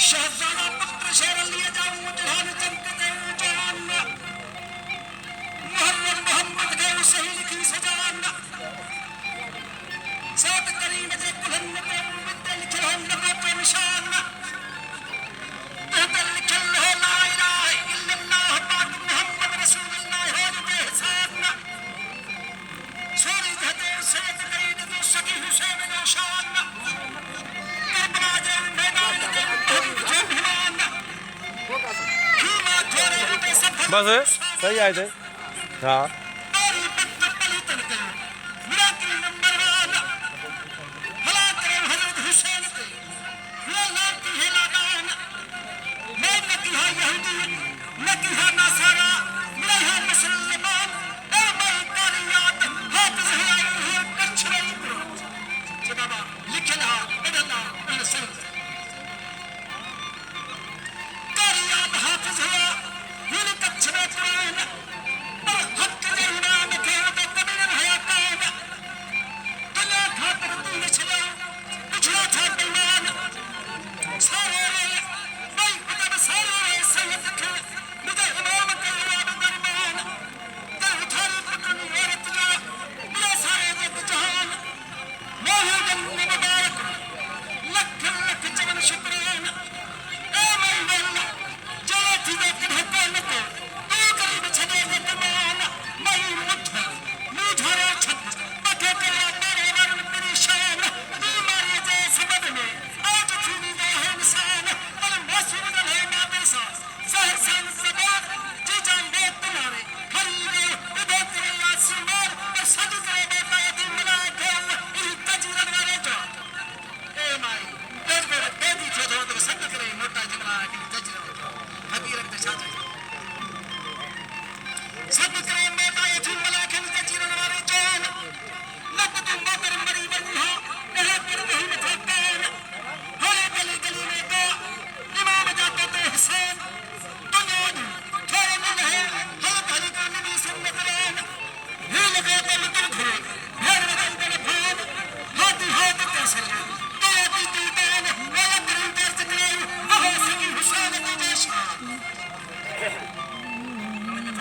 शहजादा पुत्र शेर लिए जाऊं जहान चमकते जान मुहर्रम मोहम्मद गए सही लिखी सजान सात करीम जे कुल्हन पे विद्या लिखे हो नबी पे निशान तो लिखे हो ला इलाहा इल्लल्लाह पाक मोहम्मद रसूलुल्लाह हो बेहसान सोरी धते सैयद कईद तो सकी हुसैन का शान करबला जे मैदान के बस सही आए थे हाँ Yes,